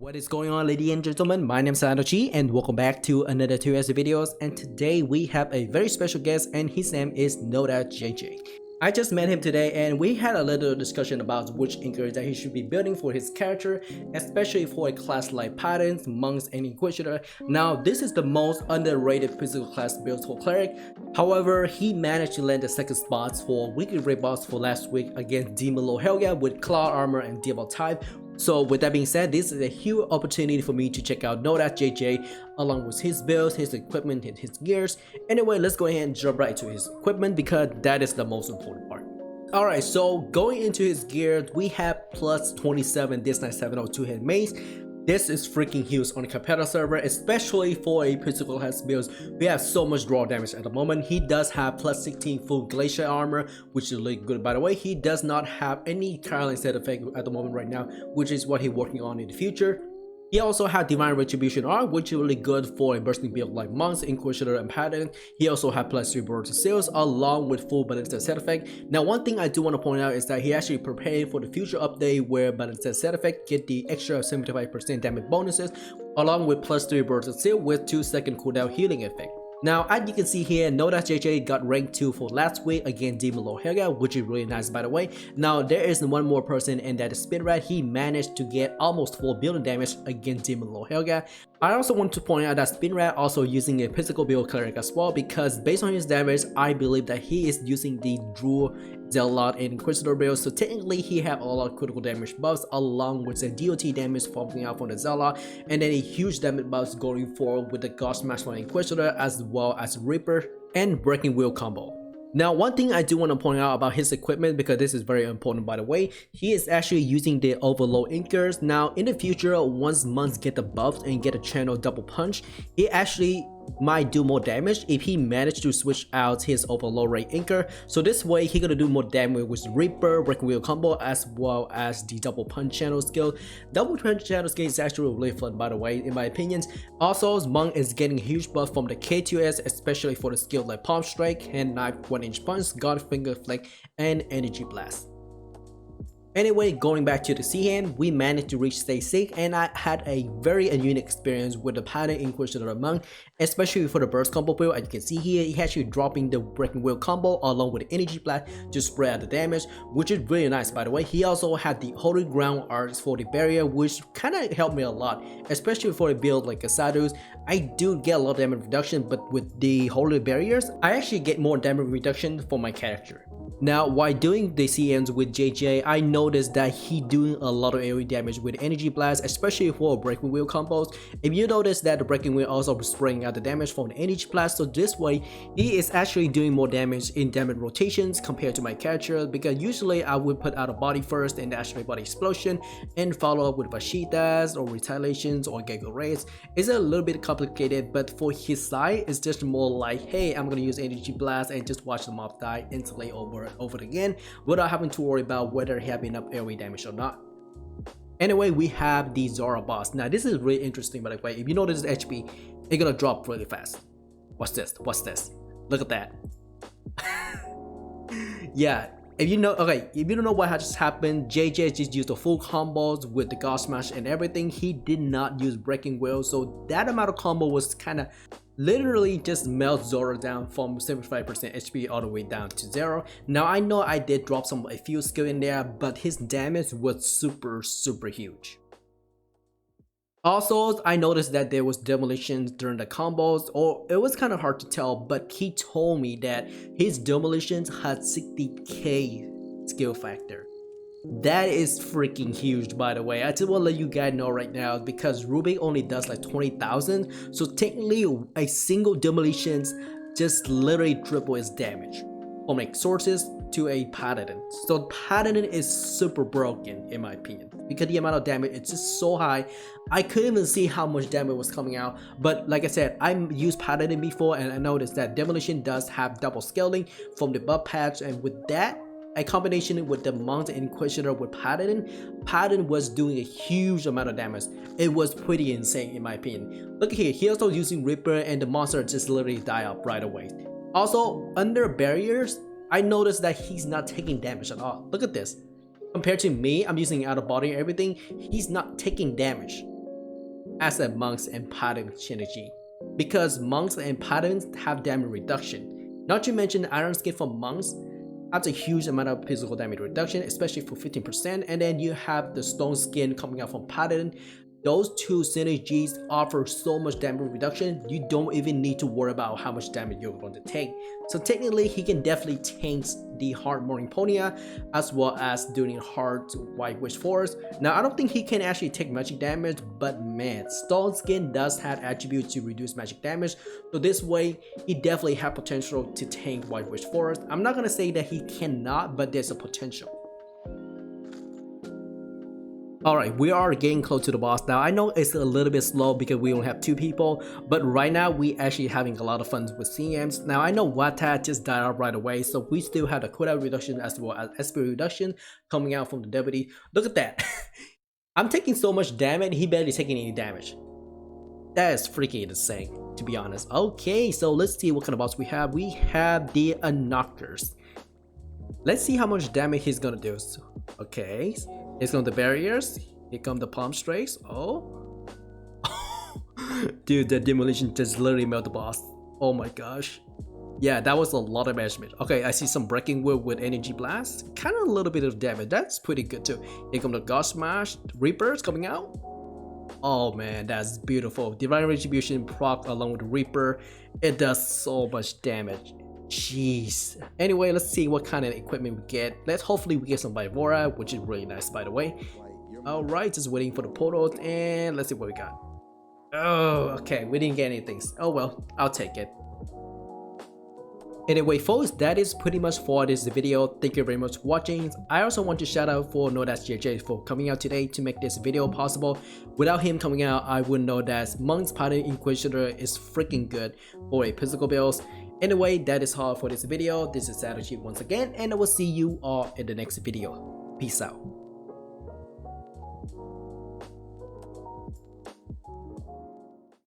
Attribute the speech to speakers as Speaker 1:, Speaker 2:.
Speaker 1: What is going on, ladies and gentlemen? My name is Nodatsjj and welcome back to another 2S videos, and today we have a very special guest and his name is Nodatsjj. I just met him today and we had a little discussion about which inker that he should be building for his character, especially for a class like Paladins, Monks, and Inquisitor. Now this is the most underrated physical class build for Cleric. However, he managed to land the second spots for weekly raid boss for last week against Demon Lord Helga with Claw Armor and Devil type. So with that being said, this is a huge opportunity for me to check out Nodatsjj along with his builds, his equipment, and his gears. Anyway, let's go ahead and jump right into his equipment because that is the most important part. Alright, so going into his gear, we have plus 27 this night 702 hit mace. This is freaking huge on a competitor server, especially for a physical class builds. We have so much draw damage at the moment. He does have plus 16 full glacier armor, which is really good by the way. He does not have any Caroline set effect at the moment right now, which is what he's working on in the future. He also had Divine Retribution Arm, which is really good for a bursting build like Monks, Inquisitor, and Paladin. He also had plus 3 burst sales along with full balance set effect. Now one thing I do want to point out is that he actually prepared for the future update where balance set effect get the extra 75% damage bonuses along with plus 3 burst seal with 2-second cooldown healing effect. Now, as you can see here, Nodatsjj got rank 2 for last week against Demon Lord Helga, which is really nice by the way. Now, there is one more person, and that is Spinrat. He managed to get almost 4 billion damage against Demon Lord Helga. I also want to point out that Spinrat also using a physical build Cleric as well, because based on his damage, I believe that he is using the Druid, Zealot, and Inquisitor build. So technically, he have a lot of critical damage buffs along with the DOT damage falling out from the Zealot, and then a huge damage buffs going forward with the God Smash from Inquisitor as well as Reaper and Breaking Wheel combo. Now one thing I do want to point out about his equipment, because this is very important by the way, he is actually using the Overload Inkers. Now in the future, once monks get the buffs and get a channel double punch, he actually might do more damage if he managed to switch out his Overload rate Inker. So this way he gonna do more damage with Reaper, Breaking Wheel combo, as well as the double punch channel skill. Double punch channel skill is actually really fun by the way in my opinions. Also, Monk is getting a huge buff from the K2S, especially for the skill like Palm Strike, Hand Knife, 1-inch punch, God Finger Flick, and Energy Blast. Anyway, going back to the C-Hand, we managed to reach stage 6 and I had a very unique experience with the Paladin, Inquisitor, and Monk, especially for the burst combo build. As you can see here, he actually dropping the Breaking Wheel combo along with the Energy Blast to spread out the damage, which is really nice by the way. He also had the Holy Ground arcs for the barrier, which kind of helped me a lot, especially for a build like Casados. I do get a lot of damage reduction, but with the Holy Barriers, I actually get more damage reduction for my character. Now, while doing the CMs with JJ, I noticed that he doing a lot of AoE damage with Energy Blast, especially for Breaking Wheel combos. If you notice that the Breaking Wheel also spraying out the damage from the Energy Blast, so this way he is actually doing more damage in damage rotations compared to my character, because usually I would put out a body first and actually body explosion and follow up with Vashitas or retaliations or Gecko Raids. It's a little bit complicated, but for his side it's just more like, hey, I'm gonna use Energy Blast and just watch the mob die instantly over again without having to worry about whether he have enough AoE damage or not. Anyway, we have the Zora boss. Now this is really interesting by the way. If you notice the HP, it's gonna drop really fast. What's this? What's this? Look at that. Yeah, if you know, okay, if you don't know what just happened, JJ just used the full combos with the God Smash and everything. He did not use Breaking Wheel, so that amount of combo was kind of literally just melt Zora down from 75% HP all the way down to 0. Now I know I did drop a few skill in there, but his damage was super huge. Also, I noticed that there was demolitions during the combos, or it was kind of hard to tell, but he told me that his demolitions had 60k skill factor. That is freaking huge by the way. I just want to let you guys know right now, because Rubik only does like 20,000, so technically a single demolitions just literally triple its damage from like sources to a Paladin. So Paladin is super broken in my opinion, because the amount of damage is just so high. I couldn't even see how much damage was coming out, but like I said, I used Paladin before and I noticed that demolition does have double scaling from the buff patch, and with that, a combination with the Monk and Inquisitor with Paladin was doing a huge amount of damage. It was pretty insane in my opinion. Look here, he also using Reaper and the monster just literally die up right away. Also, under barriers, I noticed that he's not taking damage at all. Look at this. Compared to me, I'm using out of body and everything, he's not taking damage. as a monks and paladin synergy, because monks and paladins have damage reduction. Not to mention iron skin for monks adds a huge amount of physical damage reduction, especially for 15%, and then you have the stone skin coming out from paladin. Those two synergies offer so much damage reduction, you don't even need to worry about how much damage you're going to take. So technically, he can definitely tank the hard Morning Ponia as well as doing hard White Witch Forest. Now, I don't think he can actually take magic damage, but man, Stone Skin does have attributes to reduce magic damage. So this way, he definitely has potential to tank White Witch Forest. I'm not going to say that he cannot, but there's a potential. Alright, we are getting close to the boss now. I know it's a little bit slow because we only have 2 people, but right now we actually having a lot of fun with CMs. Now I know Wata just died out right away, so we still have the cooldown reduction as well as SP reduction coming out from the deputy. Look at that. I'm taking so much damage, he barely taking any damage. That is freaking insane, to be honest. Okay, so let's see what kind of boss we have. We have the Knockers. Let's see how much damage he's gonna do. Okay. Here come the barriers. Here come the palm strikes. Oh. Dude, the demolition just literally melted the boss. Oh my gosh. Yeah, that was a lot of damage. Okay, I see some breaking wood with energy blast. Kind of a little bit of damage. That's pretty good too. Here come the God Smash. Reapers coming out. Oh man, that's beautiful. Divine Retribution proc along with the Reaper. It does so much damage. Jeez. Anyway, let's see what kind of equipment we get. Hopefully we get some Vivora, which is really nice by the way. Alright, just waiting for the portals and let's see what we got. Oh, okay, we didn't get anything. Oh well, I'll take it. Anyway folks, that is pretty much for this video. Thank you very much for watching. I also want to shout out for Nodatsjj Gears for coming out today to make this video possible. Without him coming out, I wouldn't know that Monk's Paladin Inquisitor is freaking good for a physical build. Anyway, that is all for this video. This is Nodatsjj once again, and I will see you all in the next video. Peace out.